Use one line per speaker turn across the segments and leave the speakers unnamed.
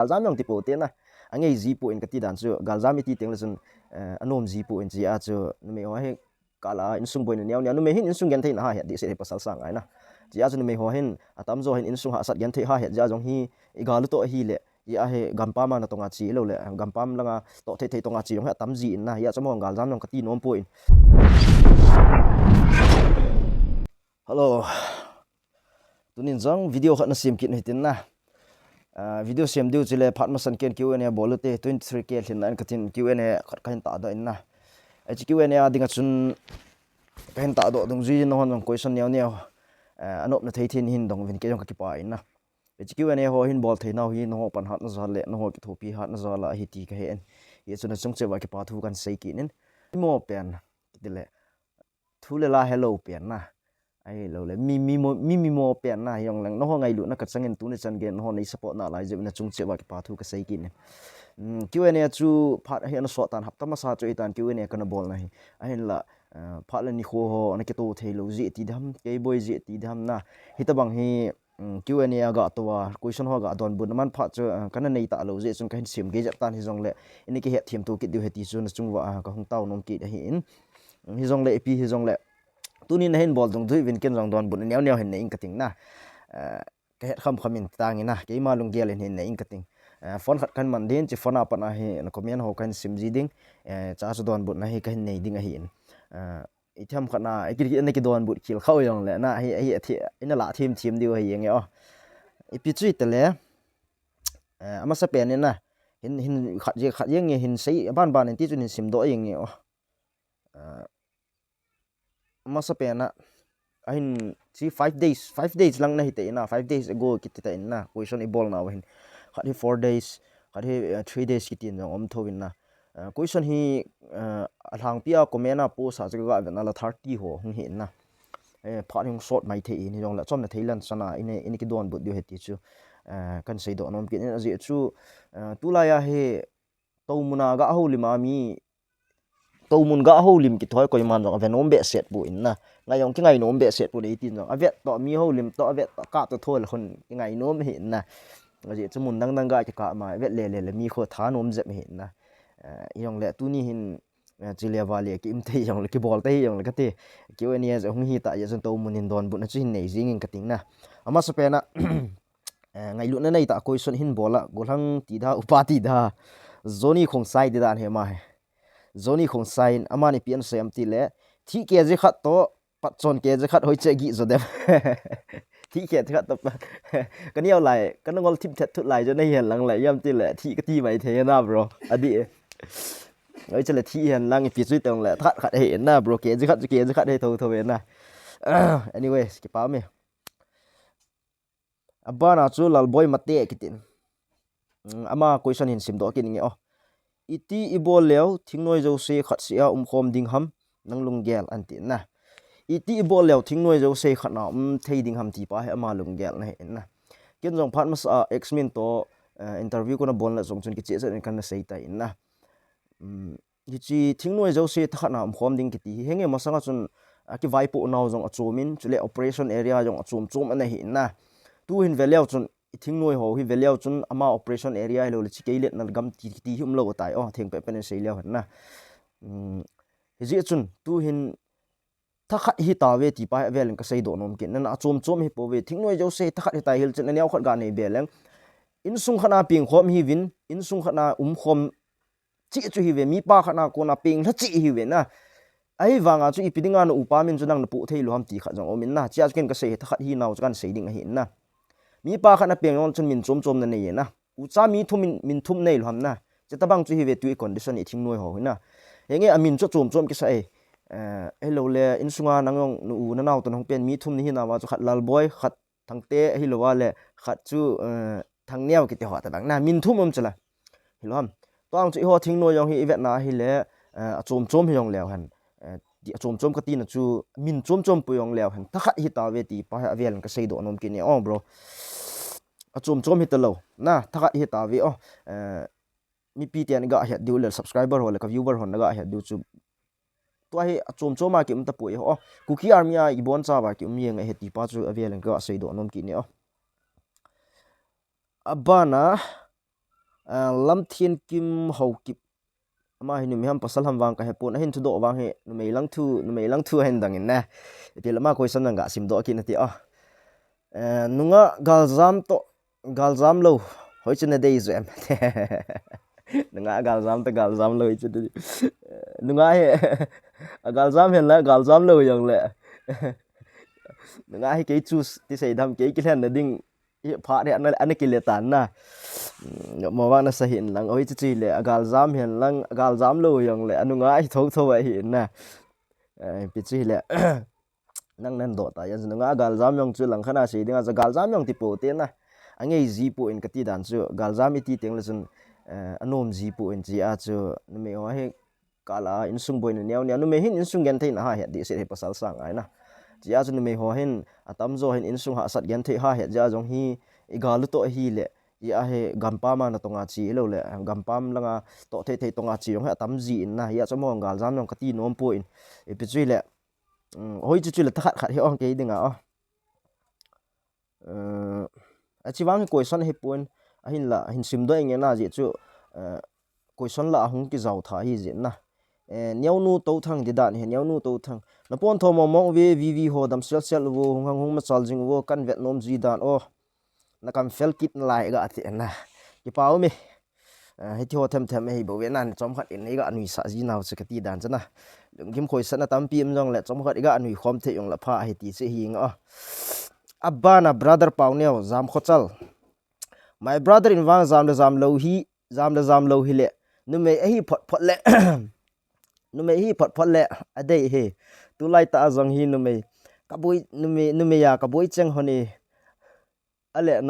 galzam yang tipo te na angai zi po in kati dan chu galzam ti teng la chun anom zi po in chi a chu me ho he kala insung boin niaw niaw me hin insung gen thein ha he di se pasal sang ai na chi a chu me ho hin atam zo hin insung ha sat gen thei ha he ja jong hi igalu to hi le ya he gampa ma na tonga chi lo le gampam langa to thei thei tonga chi jong ha tam ji in na ya chamo galzam yang kati nom po in hello tunin jang video khat na sim kit hitin na video sim diu chile phatma san ken Q&A bolute 23k thin an katin Q&A khat kain ta da in na h Q&A adinga chun kain ta do dung ji no hon question niaw niaw anop na thei thin hin dong vin ke jong ka ki pa in na h Q&A ho hin bol thei naw hi no pan hat na zal le no ho ki thopi hat na zala hi ti ka hen ye chuna chung che wa ki pa thu kan sei ki nin mo pen dile thu le la hello pen na ai lo le mi mo pen na yong lang no ho ngai lu na ka changin tu ne chan gen no nei support na lai je na chung che wa ki pa thu ka sei ki nin Q&A chu phat he na so tan hap ta ma sa chu itan Q&A kana bol na hi ai la phat la ni kho ho na ke to thei lo ji ti dham ke boy ji ti dham na hita bang hi Q&A ga to wa question ho ga don bun man phat chu kana nei ta lo ji chung kain sim ge ja tan hi jong le ini ke he thiam tu ki du he ti chu na chung wa ka hung taw nom ki hi in hi jong le pi hi jong le tunin hin bol dong dui vin ken jong don bun nyaw nyaw hin nei kating na ke het kham khamin tang ina ke ma lung gel hin nei kating phone khat kan man din chi phone apa na hi na comment ho kan sim ji ding cha chu don bun na hi kan nei ding a hin ithem khana ki don but khil khau yong le na hi ina la thim diu hi yeng yo ipi chui te le ama sa pen na hin khat yeng hin sei ban ti chu ni sim do yeng yo ama sa pen na ahin si 5 days lang na hi te na 5 days ago ki te na question ibol na hin khat hi 4 days khat hi 3 days ki tin jong om thowin na question hi alang pia comment po sa ga na la 30 ho hung hin na phat hing short mai the ni jong la chom na thailand sana ini ki don but du he ti chu kan sei do nom ki ni ji chu tula ya he tomuna ga ho lima mi tomun ga ho lim ki thoi koi man jong venom be set bu in na ngayong ki ngai nom be set bu dei tin jong avet to mi ho lim to avet ka to thol khon ki ngai nom hin na ji chu mun dang ga ki ka ma vet le mi kho tha nom je hin na yong le tu ni hin chilia valley ki im thei yong le ki bol te yong le ka te Q&A je hung hi ta ye jon to mun in don bu na chu hin nei jing in kating na ama sa pe na ngai lu na nei ta question hin bola golang ti da upati da zoni khong sai de dan he ma zoni khong sai amani pian sem ti le thi ke je khat to pat chon ke je khat hoi che gi zo dem thi ke khat to kan yaw lai kan ngol thim that thut lai jo nei hian lang lai yam ti le thi ka ti mai the na bro adi oi che le thi hian lang pi chui tong le that khat he na bro ke je khat he tho na anyway skip pa me abana chu lal boy mate kitin ama question hin sim do kin nge o iti ibol lew thingnoi jo se khat sia khom ding ham nang lung gel anti na iti ibol lew thingnoi jo se khat na thei ding ham ti pa he ama lung gel na he na ken jong phat mas exmin to interview ko na bol na jong chun ki che kan na sei ta in na chi thingnoi jo se khat na khom ding ki ti henge masanga chun ki vai po naw jong achumin chule operation area jong achum ana hi na tu hin veleu chun thingnoi ho hi veleu chun ama operation area lo le chikeilet na gam ti hum lo tai theng pe pen sei leo na ji chun tu hin thakhat hi ta ve ti pa vel ka sei do nom kin na chom hi po ve thingnoi jo se thakhat hi ta hil chen ne khat ga nei beleng in sung khana ping khom hi win in sung khana khom chi chu hi ve mi pa khana ko na ping la chi hi ve na ai wanga chu ipidinga no upa min chu nang na pu thei lo ham ti kha jong omin na chia ken ka sei thakhat hi naw kan sei ding hi na mi pa khana peng on chun min chom na nei na u cha mi thum min thum nei lo ham na chetabang chu hi ve tu condition i thing noi ho na henge amin chu chom ki sai hello le in sunga nangong nu na naw to nong pen mi thum ni na wa chu khat lal boy khat thangte hi lo wa le khat chu thang neo ki te ho ta bang na min thum chala hi lo ham tong chu ho thing noi yong hi event na hi le chom hi yong lew han di chom ka ti na chu min chom pu yong lew han takhat hi ta ve ti pa vel ka sei do nom ki ni bro chom hi ta lo na takhat hi ta ve mi pi tian ga ha du le subscriber ho le ka viewer ho na ga ha du chu to hi chom ma ki ta pu ho kukiarmy i bon cha ba ki yeng he ti pa chu vel ka sei do nom ki ni abana lam thiên kim hậu kip ama hin mi ham pasal ham wang ka he pon hin thu do wang he nu mei lang thu hen dangin na ti lama question nga sim do ki na ti nunga galzam lo hoi chne dei zo em nunga galzam lo chu nunga he galzam hen la galzam lo yang le nunga he ke choose ti sei dam ke ki hen na ding pha de an ki le tan na mo wa na sa hin lang oi chi le galzam hen lang galzam lo yang le anunga hi tho tho hi na pi chi le nang nan do ta yan nga galzam yong chu lang khana sei dinga za galzam yong ti po te na ange ji po in kati dan chu galzam ti teng le chun anom ji po in ji a chu me ho he kala in sung boin ne ne me hin in sung gen thein ha he di se he pasal sang ai na ji a chu me ho hin atam zo hin in sung ha sat gen the ha he ja jong hi igalu to hi le ya he gampa ma na tonga chi lo le gampam langa to the tonga chi yong ha tam ji in na ya chu mo galzam yong kati nom po in e pi chui le hoi chu le takhat khat he ong ke dinga achiwang question he pon ahin la hin sim do eng na ji chu question la hung ki zau tha hi jin na nyau nu to thang di dan he nyau nu to thang na pon tho mo mong vi ho dam sel wo hung hung ma chal jing wo kan vet nom ji dan na kam fel kit lai ga ti na ki pau mi he thi ho them he bo we nan chom khat in ga anui sa ji naw se ka ti dan chana kim khoi sana tam pi em jong le chom khat ga anui khom the yong la pha he ti se hi nga abana brother pauneo zam khochal my brother in wang zam lo hi le nu me hi phot le nu me hi phot le adei he tu lai ta jong hi nu me ya ka boi cheng honi ale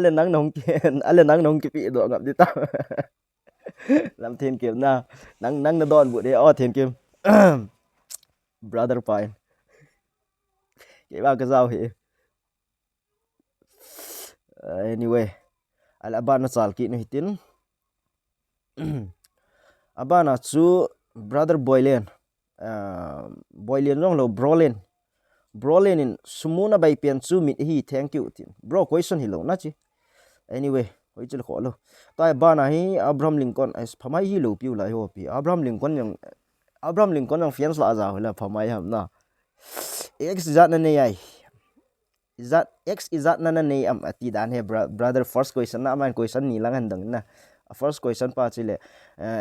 nang nong ki pi do ngap di ta lam thiên kim na nang na don bu de thiên kim brother pain ke ba ka zau hi anyway ala abana chal ki no hitin abana chu brother boylen long lo brolen in sumuna bai pian chu mit hi thank you tin bro question hi lo na chi anyway hoi chil kho lo tai bana hi abraham lincoln as phamai hi lo piu lai ho pi abraham lincoln yang fians la za la phamai ham na x zat na ne ai zat x izat na ne am ati dan he brother first question na man question ni lang handang na first question pa chile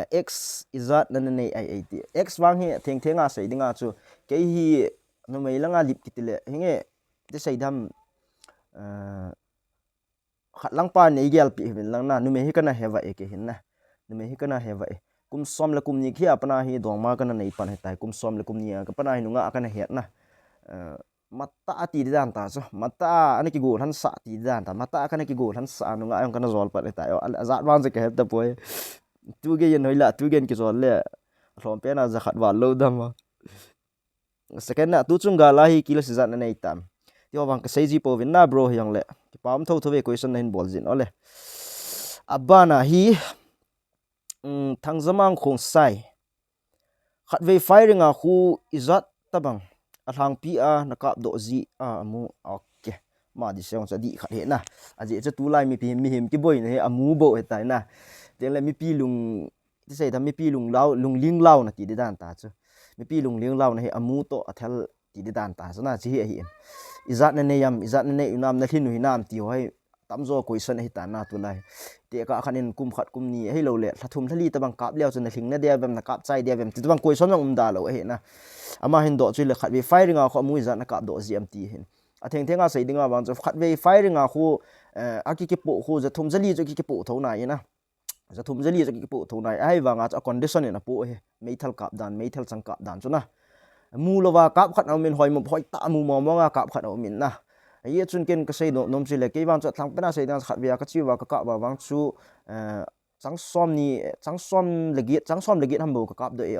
x izat na ne ai ti x wang he thenga sei dinga chu ke hi no mai langa lip kitile hinge te sei dam khat lang pa nei gel pi hin lang na nu me hi kana heva e ke hin na nu me hi kana heva e kum som la kum ni khia apna hi dong ma kana nei pan he tai kum som la kum ni ka pana hi nunga kana het na mata ati dan ta so mata ani ki gol han sa ti dan ta mata kana ki gol han sa nunga ayong kana zol pa le tai azat wan se ke het ta poi tu ge yen hoila tu gen ki zol le rom pe na za khat wa lo dam second na tu chung ga la hi kila sizat na nei tam ti wang ka sei ji po vin na bro yang le ki pam tho tho ve question nen bol jin ole abana hi thang zamang khong sai khat ve firing a khu izat tabang athang pi a nakap do ji amu okay ma di seong cha di khat he na aje cha tu lai mi pi mi him ki boy ne amu bo he tai na te le mi pi lung ti sei da mi pi lung ling lao na ti de dan ta chu mi pi lung ling lao na he amu to athal ti de dan ta na chi hi izat na ne yam izat na ne unam na thinu hinam ti hoi tamzo question hi ta na tu lai te ka khanin kum khat kum ni hei lo le thum thali tabang kap leo chun thing na dia bem na kap chai dia bem ti tabang question ang da lo he na ama hin do chu le khat vi firing a kho mu izat na kap do gmt hin a thenga sei dinga bang chu khat ve firing a khu a ki po khu za thum jali chu ki po tho na ina za thum jali chu ki po tho na ai wanga a condition ina po he meithal kap dan meithal chang kap dan chu na mu lova kap khat au min hoi mo phoi ta mu mo nga kap khat au min na ye chun ken ka sei no nom chi le ke wang chu thlang pena sei na khat via ka chi wa ka ba wang chu chang som legit ham bo ka kap do e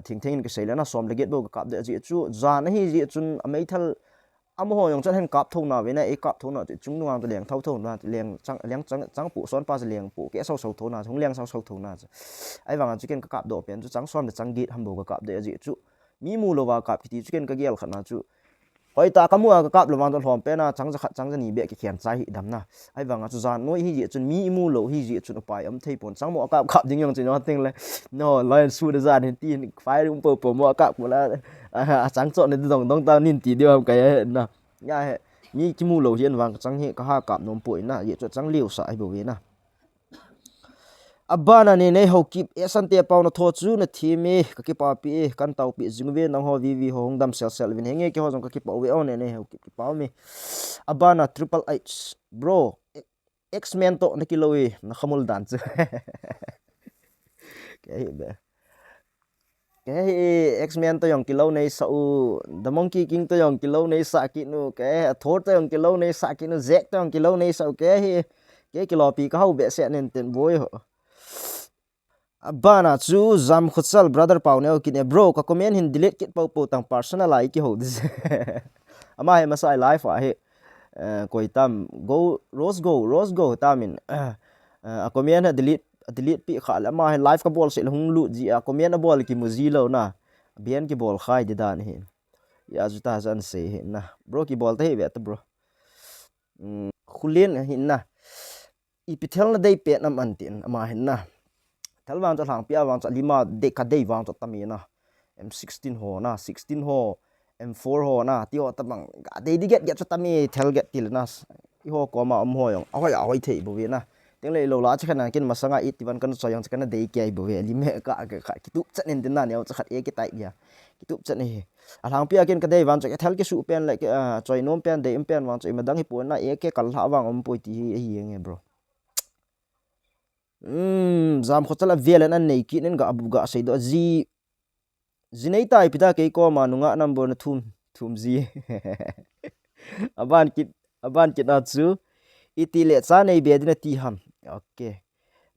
thing ka sei la na som legit bo ka kap de ji chu za na hi ji chun meithal am ho yong chan hen kap thong na we na e kap thong na chung nuang ta leng thau thong na leng chang pu son pa se leng pu ke so thong na thong leng so thong na ai wang chu ken ka kap do pen chu chang som de chang git ham bo ka kap de ji chu mi mu lo wa kap ti chu ken ka gel khana chu hoi ta kamua ka kap lo wang to hlom pe na chang zakhat chang jani be ki khian chai hi dam na ai wanga chu zan noi hi ji chun mi mu lo hi ji chun pai am thei pon chang mo kap kap ding yong chu no ting le no lion su de zan hin tin fai rum po mo kap mo la chang chon ne dong dong ta nin ti dio cái na ya he mi ki mu lo hian wang chang he ka ha kap nom poi na ye chu chang liu sa ai bo we na abana ne nei ho kip esante pau na tho chu na thimi ka ki pa pi kan tau pi jingwe nang ho vi ho hongdam sel win henge ki ho jong ka ki pau we on ne ho kip ki pau mi abana triple h bro x-men to na kilowi na khamul dan chu ke be ke x-men to yong kilo nei sa u the monkey king to yong kilo nei sa ki nu ke thor to yong kilo nei sa ki nu zek to yong kilo nei sa ke kilo pi ka ho be se nen ten boy ho abana chu zam khutsal brother pau ne ki ne bro ka comment hin delete kit pau tang personal ai ki ho dis ama he masai life a he koi tam go rose go tamin a comment ha delete pi kha la ma he life ka bol se hung lu ji a comment a bol ki muzi lo na bian ki bol khai de dan he ya ju ta san se he na bro ki bol te he be ta bro khulien hin na ipithel na dei pe nam an tin ama hin na thalwang cha hlang pia wang cha lima de ka dei wang cha tamina m16 ho na 16 ho m4 ho na ti ho tamang ga dei di get cha tami thel get til na i ho ko ma am ho yong ahoi thei bu we na teng le lo la cha khana kin masanga i tiwan kan soyang cha kana dei kai bu we lime ka ki tu cha nen din na ne cha khat e ki tai ya ki tu cha ni a hlang pia kin ka dei wang cha thel ki su pen le choi nom pen de im pen wang cha madang hi pu na e ke kal ha wang om poi ti hi nge bro zam khotala velen an nei ki nen ga abu ga sei do zinei tai pita ke ko ma nunga number na thum zi aban kit na chu itile cha nei be dina ti ham okay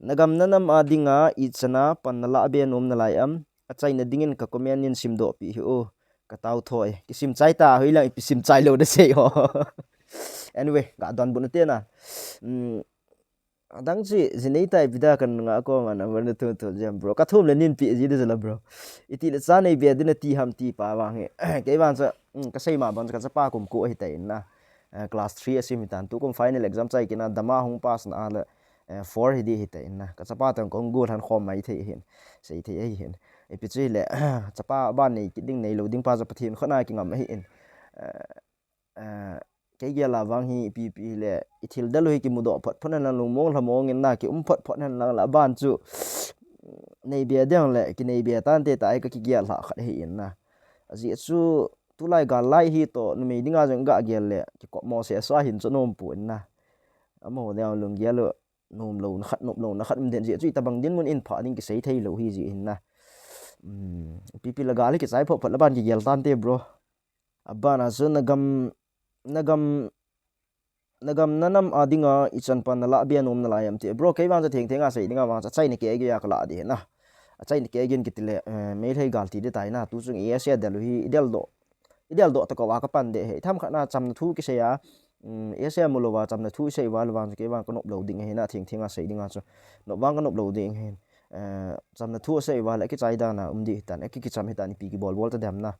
nagam nanam adinga ichana panala be nom na lai am achai na dingin ka comment nin sim do pi o ka tau thoi ki sim chai ta hoila pi sim chai lo de sei ho anyway ga don bu na te na dang chi zinei tai pida kan nga ko ma na wan tu jam bro ka thum le nin pi ji de la bro iti le cha nei be din ti ham ti pa wa he ke ban cha ka sei ma ban ka cha pa kum ko hi tai na class 3 asim tan tu kum final exam chai kina dama hung pass na ala 4 hi di hi tai na ka cha pa tang kong gur han khom mai thei hin sei thei ai hin e pi chi le cha pa ban nei ki ding nei lo ding pa cha pathin khona ki ngam hi in cái kia là vang hi pi le ithil dalo hi ki mudo phat phana lu mong lamong in na ki phat han la ban chu nei bia dang le ki nei bia tan te tai ka ki gia la khat hi in na aji chu tu lai ga lai hi to nu me dinga jang ga gel le ki ko mo se sa hin chu nom pu na amo dang lung gel lo nom lo na khat den ji chu ta bang din mun in pha ding ki sei thei lo hi ji in na pi la ga le ki sai pho phat la ban ki gel tan te bro abana chu nagam nanam adinga ichan pan la bian om na layam ti bro ke wang cha theng a sei dinga wang cha chai ni ke ge ya kala di na a chai ni ke gen kitile me thei gal ti de tai na tu chung e sia delu hi idel do ta ko wa ka pan de he tham khana cham na thu ki se ya e sia mulo wa cham na thu sei wa wang ke wang ko nop loading he na theng a sei dinga chu no wang ka nop loading he cham na thu sei wa la ki chai da na di tan ki cham he tan pi ki bol ta dam na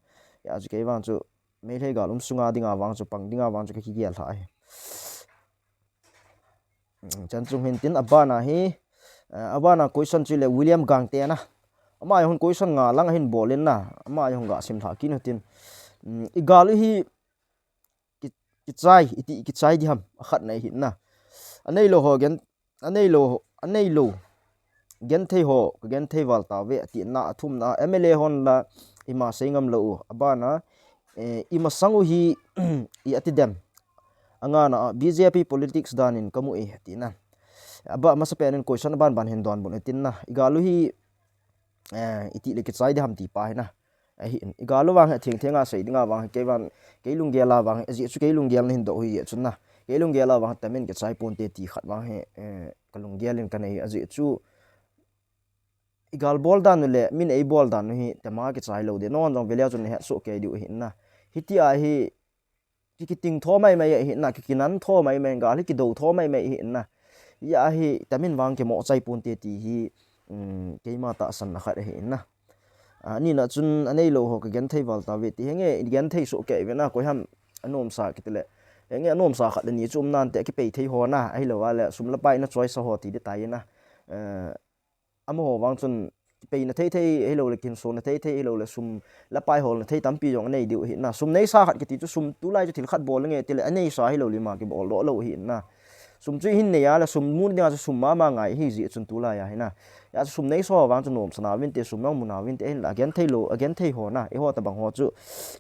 ya ju ke wang chu me thei gal sunga dinga wang chu pang dinga wang chu ki gel thai chan chung hin tin abana question chile William gang te na ama yon question nga lang hin bolin na ama yon ga sim tha kin tin igal hi ki chai di ham khat nei hin na anei lo ho gen thei ho gen thei wal ta ve ti na thum na mla hon la ima sengam lo abana ima sangu hi I atidem anga na BJP politics danin kamu e tina aba masa penen question ban hin don bon tin na igalu hi iti le ki chai de ham ti pa na hi igalu wang theng a sei dinga wang ke ban ke lung gela wang ji chu ke lung gel hin do hi chu na ke lung gela wang tamen ke chai pon te ti khat wang he kalung gelin kan hi aji chu igal bol dan le min ei bol dan hi tema ke chai lo de non jong velya chun he so ke du hin na hiti a hi ki ting tho mai hi na ki nan tho mai ga li ki do tho mai hi na ya hi tamin wang ke mo chai pun te ti hi ke ma ta san na khat hi na ni na chun anei lo ho ka gen thei wal ta ve ti henge gen thei so ke ve na ko ham anom sa kitile enge anom sa khat ni chum nan te ki pe thei ho na ai lo wala sum la pai na choice ho ti de tai na amo wang chun pe na thei thei ai lo le kin so na thei thei ai lo le sum la pai ho na thei tam pi jong nei diu hi na sum nei sa khat ki ti chu sum tu lai chu thil khat bol nge tile anei sa ai lo li ma ki bol lo hi na sum chu hin ne ya la sum mun dinga chu sum ma ngai hi ji chun tu la ya hi na ya sum nei so wang chu nom sana win te sum nong mu na win te la again thei lo again thei ho na e ho ta bang ho chu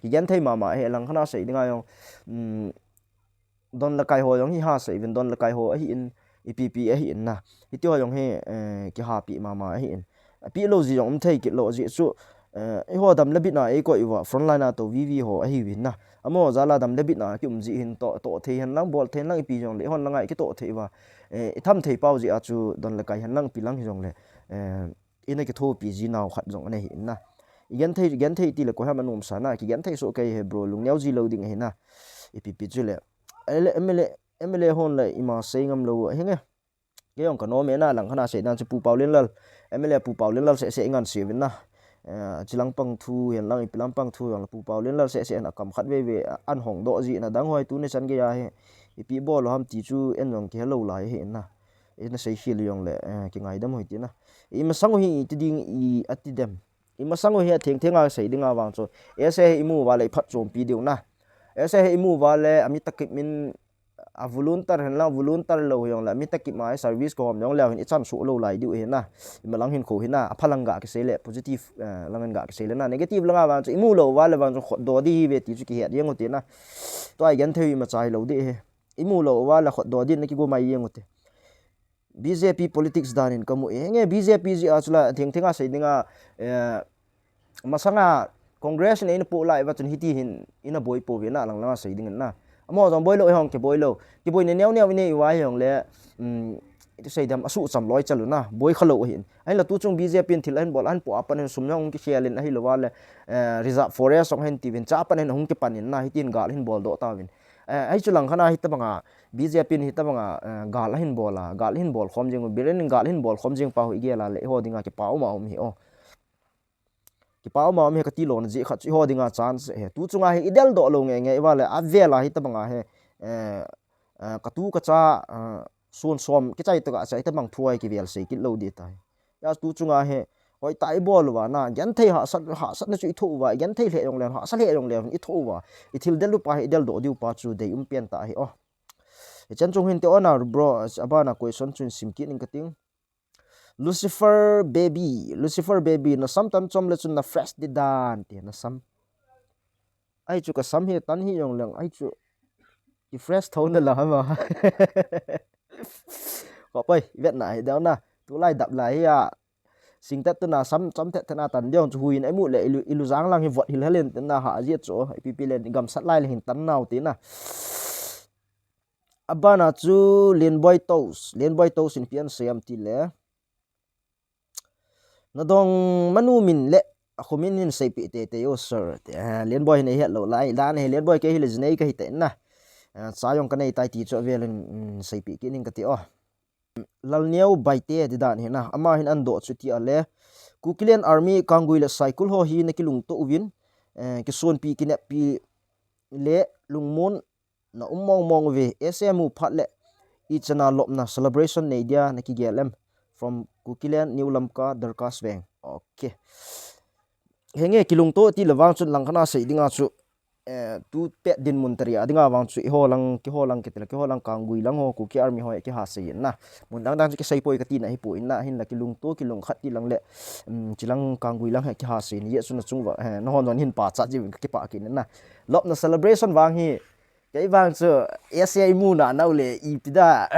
again thei ma he lang khana sei dinga yong don la kai ho yong hi ha sei win don la kai ho hi in ipp hi in na hi ti ho yong he ki ha pi ma hi in pi lo ji yong thei ki lo ji chu e ho dam le bit na e ko i wa front line na to vv ho hi win na amo zala dam le bit na ki ji hin to thei han lang bol thei lang ipi jong le hon langai ki to thei wa tham thei pau ji a chu don la kai han lang pi lang hi jong le ina ki tho pi ji naw khat jong ne hi na igen thei ti le ko ha manom sa na ki gen thei so kai he bro lung nyau ji lo ding he na ipp chu le mle hon le ima seingam lo he nge ke yong ka no me na lang khana se dan chu pu pau len lal mle pu pau len lal se ngan se win na chilang pang thu hen lang ipilang pang thu yang pu pau len lal se na kam khat ve an hong do ji na dang hoi tu ne chan ge ya he ipi bol ham ti chu en yong ke lo lai he na ina sei hil yong le ki ngai dam hoi ti na i ma sang hi ti ding i ati dem i ma sang hi theng thenga sei dinga wang cho ese imu wa le phat chom pi diu na ese imu wa le ami takip min a volunteer hen la volunteer lo yong la mi takip mai service ko yong la hin i chan su lo lai diu he na i ma lang hin ko hi na a phalanga ke sei le positive langan ga ke sei le na negative langa wang cho imu lo wa le wang cho khot do di ve ti chu ki het yeng ti na to ai gan thei ma chai lo di he imu lo wa la khot do di na ki go mai yeng ti BJP politics danin kamu enge BJP ji achula thengthenga seidinga masanga congress ne in pu lai wa chun hiti hin ina boy po ve na lang la seiding na amo jong boy lo hong ke boy ne new ne wa hong le itu seidam asu cham loi chalu na boy khalo hin ai la tu chung BJP thil an bol an pu apan sumnyong ki khialin ai lo wa le reserve forest song hen tivin cha pan hong ke panin na hitin gal hin bol do tawin ai chulang khana hita banga BJP ni hita banga gal hin bol khom jing biren gal hin bol khom jing pa ho igela le ho dinga ki pau ma hi o ki pau ma me ka ti lon ji khat ho dinga chance he tu chunga he idel do lo nge wa le avela hita banga he ka tu ka cha sun som ki chai to ka chai ta bang thuai ki vel sei ki lo di tai ya tu chunga he hoi tai bol wa na gan thei ha sat na chu i thu wa gan thei le yong le ha sa le yong le i thu wa i thil del lu pa hi del do diu pa chu de pian ta hi o e chan chung hin te ona bro abana question chun sim ki ning kating Lucifer baby na sometime chom le chun na fresh di dan ti na sam ai chu ka sam hi tan hi yong leng ai chu ki fresh thon na la ma ko pai vet na hi da na tu lai dap lai ya sing tat na sam chom the thana tan diong chu huin ai mu le ilu jang lang hi vot hil halen na ha ji cho pp le gam sat lai le hin tan naw ti na abana chu len boy toes in pian siam ti le na dong manu min le khomin hin sei pi te yo sir len boy ne he lo lai dan he len boy ke hi le jnei ka hi te na cha yong ka nei tai ti cho velen sei pi ki ning ka ti o lal niau bai te di dan he na ama hin an do chu ti ale kukiland army kangui le cycle ho hi na ki lung to win ki son pi ki ne pi le lungmun na mong ve SMU phat le i chana lop na celebration nei dia na ki gelem from kukiland new lamka darkas veng okay henge kilung to ti lawang chun lang khana sei dinga chu tu pet din mun taria dinga wang chu ho lang kitel ki ho lang kangui lang ho kukiarmy ho ki ha sei na mun dang ki sei poi ka ti na hi pu in na hin la kilung to kilung khat ti lang le chilang kangui lang ki ha sei ni ye chu na chung wa no hon hin pa cha ji ki pa ki na lop na celebration wang hi cái vang chu SCI mu na nau le i pida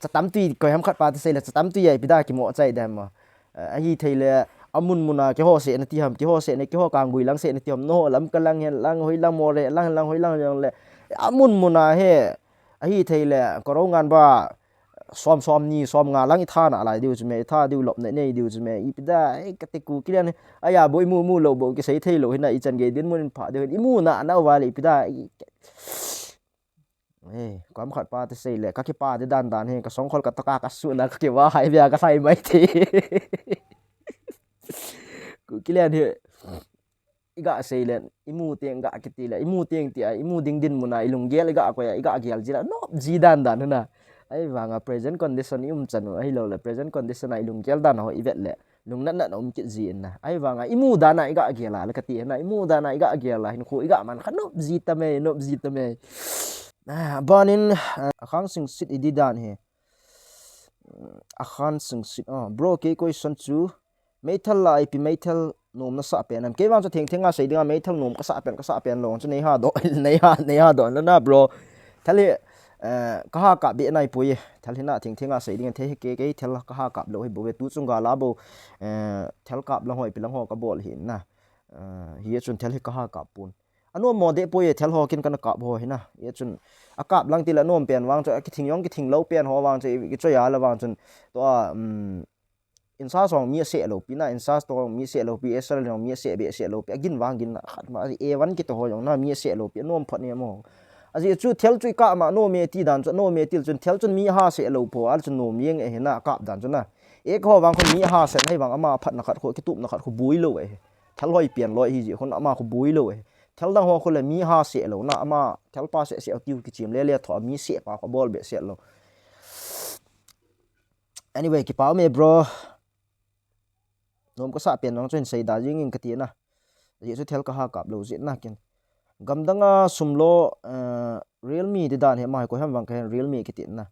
chatam tui ko ham khat pa se le chatam tui ai pida ki mo chai dam ma ai thei le amun muna ke ho se na ti ham ki ho se ne ki ho kang bui lang se ne ti ham no lam ka lang hen lang hoi lang mo re lang hoi lang yang le amun muna he ai thei le ko ro ngan ba som nga lang i tha na lai diu chme tha diu lop ne diu chme i pida ai ka te ku kian aya boi mu lo bo ki sei thei lo hina i chan ge din mun pha de i mu na na wa le pida kam khat pa te sei le ka ki pa de dan he ka song khol ka taka ka su na ka ke wa hai bia ka sai mai thi ku kian he iga seilen imu teng ga kitila imu teng ti imu ding din muna ilung gel iga ko ya iga gel jira no jidan dan na ai wanga present condition chanu ai lo le present condition ai ilung gel dan ho ivet le lung nan nan kit jin na ai wanga imu dana iga gela le kati na imu dana iga gela hin ko iga man khanop jitame no jitame banin akhang sing sit ididan he akhan sing sit bro ke question chu metal la ip metal nom na sa pen am ke wang cha theng thenga sei dinga metal nom ka sa pen long chu nei ha do nei ha do na bro thali ka ha ka be nai pui thali na theng thenga sei dinga the ke thel ka ha ka lo hi bo tu chunga la bo thel kap la hoi pilang ho ka bol hin na hi chun thel ka ha ka pun anu mo de pui thel ho kin kan ka bo hi na ye chun akap lang ti la nom pen wang cha ki thing yong ki thing lo pen ho wang cha ki choya la wang chun to insa song mi se lo pina insa to mi se lo pi esal no mi se be se lo pi agin wangin khat ma a1 ki to ho yong na mi se lo pi nom phat ne mo aji chu thel chui ka ma no me ti dan chu no me til chun thel chun mi ha se lo po al chun no mi eng e na kap dan chu na ek ho wang khon mi ha se hai wang ama phat na khat kho ki tup na khat kho bui lo e thel loi pian loi hi ji khon ama kho bui lo e thel dang ho khole mi ha se lo na ama thel pa se tiu ki chim le tho mi se pa ko bol be se lo anyway ki pa me bro nom ko sa pen nong chen sei da jing in katina ye chu thel ka ha kap lo zit na ken gamdanga sumlo realme de dan he mai ko ham wang ka realme kitin na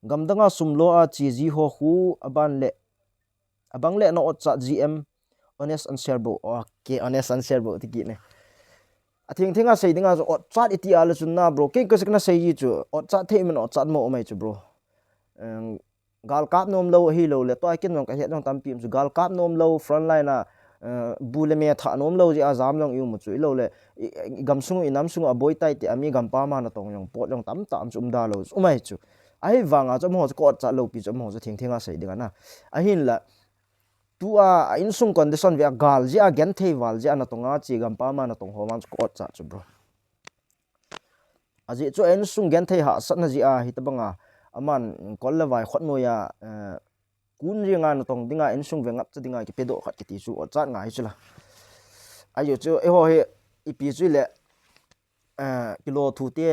gamdanga sumlo a chi ji ho hu aban le abang le no cha gm honest answer bo okay honest answer bo ti ne athing thinga sei dinga ot chat iti ala chunna bro ke ko sikna sei ji chu ot chat the min ot chat mo mai chu bro gal kap nom lo hi lo le to akin nong ka het nong tam pim chu gal kap nom lo front line na bu le me tha nom lo ji azam long yu mu chu lo le gam sung inam sung a boy tai ti ami gam pa ma na tong yong pot yong tam tam chum da lo umai chu ai wanga chu mo ko cha lo pi chu mo chu thing thinga sei dinga na a hin la tu a in sung condition ve gal ji a gen thei wal ji ana tonga chi gam pa ma na tong ho man ko cha chu bro aji chu en sung gen thei ha sat na ji a hitabanga aman kol la vai khot no ya kun ringa na tong dinga en sung ve ngap cha dinga ki pedo khat ki ti chu o chat ngai chula ayo chu e ho he ipi chu le kilo thu te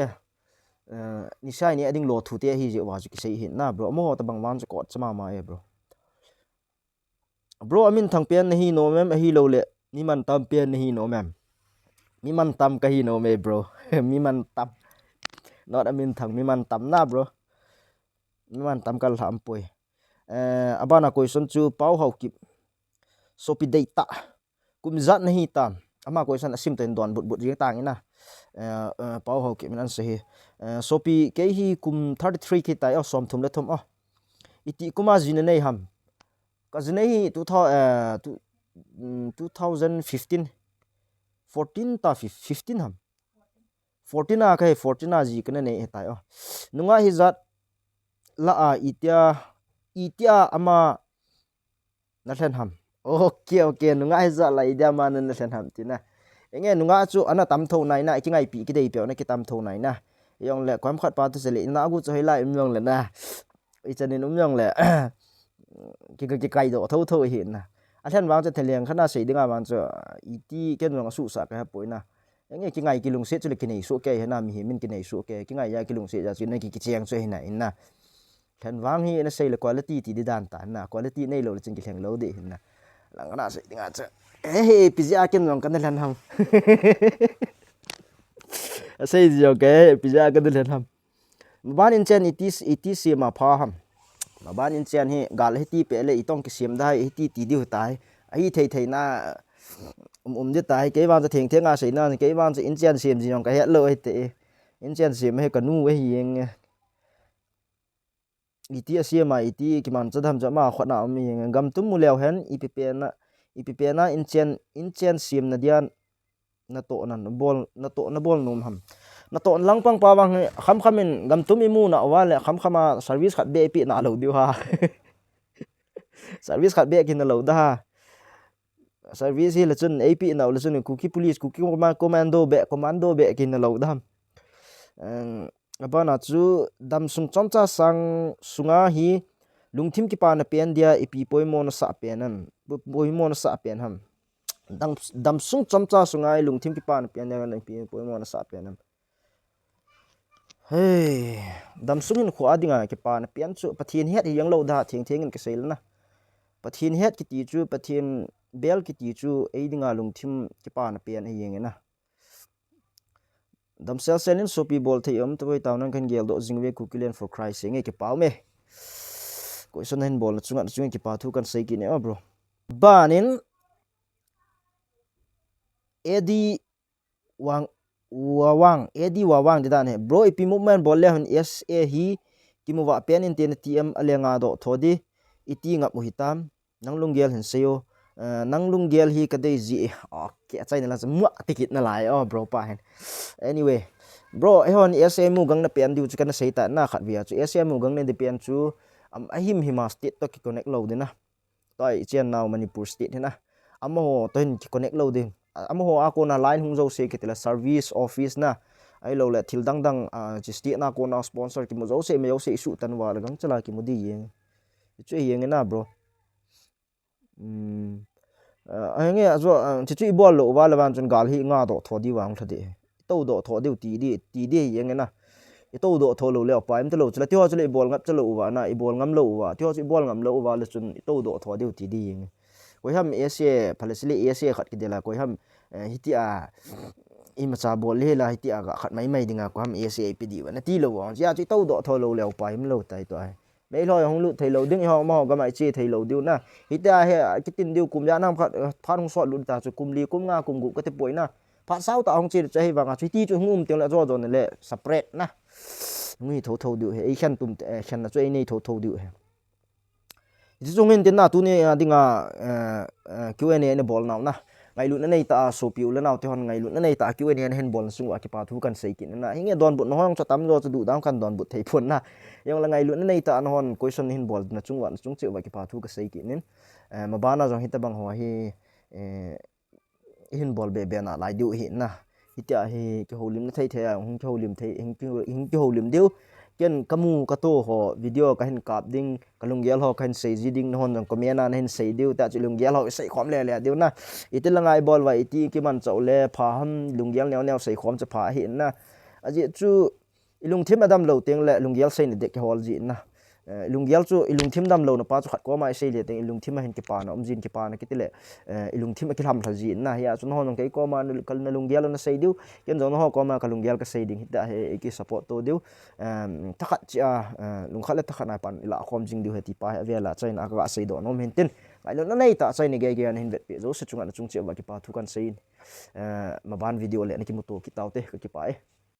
ni sai ni ading lo thu te hi je wa chu ki sei hin na bro mo ta bang wan chu ko chama ma e bro amin thang pen hi no mem hi lo le ni man tam pen hi no mem mi man tam ka hi no me bro mi man tam not amin thang mi man tam na bro man tam kal ham poi abana question chu pau hau ki sopi data kum zat nahi tam ama question asim ten don but jeng tang ina pau hau ki min se hi sopi ke hi kum 33 ki tai som thum le thum iti kuma jin nei ham ka jin nei 2015 14 ta 15 ham 14 a kai 14 a ji kana nei tai nunga hi zat la a itia ama na thlen ham okay nunga za la idia ma na thlen ham tina enge nunga chu ana tam tho nai na ki ngai pi ki dei pe na ki tam tho nai na yong le kwam khat pa tu sele na gu chu hela im yong le na i chanin yong le ki kai do tho hi na a thlen wang cha theleng khana sei dinga wang chu iti ken wang su sa ka poina enge ki ngai ki lung se chu le ki nei su ke na mi min ki nei su ke ki ngai ya ki lung se ja chu na ki cheng chu hi na in na thlen wang hi na sei le quality ti di dan ta na quality nei lo ching ki thleng lo de hin na lang na sei dinga cha pizza ken long kan thlen ham sei ji okay pizza kan thlen ham ban in chen iti si ma pha ham ban in chen hi gal hi ti pe le itong ki sim da hi ti di tai ai thei na de tai ke wang cha theng a sei na ke wang cha in chen sim ji yong ka het lo te in chen sim he ka nu we hieng iti asiama iti kiman chadham jama khona mi gam tum mu lew hen ipp na in chen sim na dian na to na bol num ham na to lang pang pawang kham gam tum imu na wale khama service khat be pi na lo diu ha service khat be kin na lo da ha service hi la chun ap na la chun kuki police kuki commando be kin na lo da abana chu dam sung chomcha sang sunga hi lungthim ki pa na pen dia ipi poimo na sa pen an poimo na sa pen ham dam sung chamcha sungai lung thim ki pan pian yang pi poimo na sa pianam hey dam sungin khwa dinga ki pan pian chu pathin het yang lo da thing thing in ka sel na pathin het ki ti chu pathin bel ki ti chu ei dinga lung thim ki pan pian hi yeng na dam sel selin sopi bol thei toi taw nan kan gel do jingwe kukiland for Christ nge ki paw me ko son hen bol chunga ki pa thu kan sei ki ne bro banin edi wawang didan he bro ipi movement bol le han sa hi kimuwa pen in ten tm alenga do thodi iti ngap muhitam nanglunggel hen seyo nanglunggel hi kadai ji okay achai na mu tikit na lai bro pa hen anyway bro ehon sa mu gang na pen diu chikan sei ta na khat via chu sa mu gang ne de pen chu ahim hima state to ki connect lo dina toi chen naw manipur state hena amo to hin ki connect lo din amo ako na line hung zo se kitila service office na ai lo le thil dang dang chi state na ko na sponsor ki mo zo se me yo se su tan wa gang chala ki mo di yeng chu yeng na bro ai nge azo chi chi bol lo wa la ban chun gal hi nga do thodi wang thade to do thodi ti di yeng na to do tho lo le pa im to lo chala tyo chala bol ngap chalo wa na i bol ngam lo wa tyo chi bol ngam lo wa le chun to do thodi ti di yeng koi ham ese phalesili ese khat ki dela koi ham hitia imacha bol le la hitia ga khat mai dinga ko ham ese pd wa na ti lo wa ja chi to do tho lo le pa im lo tai to ai me lo hong lu thei lo ding ho ma ga mai chi thei lo diu na hitia he kitin diu kum ja nam khat phan hong so lu ta chu kum li kum nga kum gu ka te poi na pha sau ta hong chi chai wa nga chi ti chu ngum tiang la zo zo ne le separate na ngi tho diu he ai khan tum khan na choi nei tho diu he jungin tin na tu ne dinga Q&A ne bol naw na ngai lu na nei ta so piu la naw te hon ngai lu na nei ta Q&A ne hen bol sung wa ki pa thu kan sei kin na hinge don but no hong cha tam zo chu du dang kan don but thei phun na yong la ngai lu na nei ta no hon question hin bol na chung wa chung che wa ki pa thu ka sei kin ma ba na jong hita bang ho hi hin bol be na lai diu hi na hitia hi ki holim na thei the hong ki holim thei hing ki holim diu ken kamu kato ho video kahin kap ding kalunggel ho kahin sei ji ding hon jong komena hen sei diu ta chulunggel ho sei khom le diu na itilangai bol wa iti ki man chau le pha ham lunggel neo sei khom cha pha hi na aji chu ilung thim adam lo teng le lunggel sei ni de ke hol ji na ilunggel chu ilung thim dam lo na pa chu khat ko mai sei le teng ilung thim hen ki pa na omjin ki pa na kitile ilung thim ki ham thal ji na ya chu no ke ko ma kal na lunggel na sei diu ken jong ho ko ma kalunggel ka sei ding hita he ki support to diu takhat cha lung khala takhat na pan ila khom jing diu heti pa vela chain aka sei do nom hen tin ai lo na nei ta chain ni ge ge an hin vet pe zo se chunga na chung che ba ki pa thu kan sei ma ban video le na ki muto ki taw te ka ki pa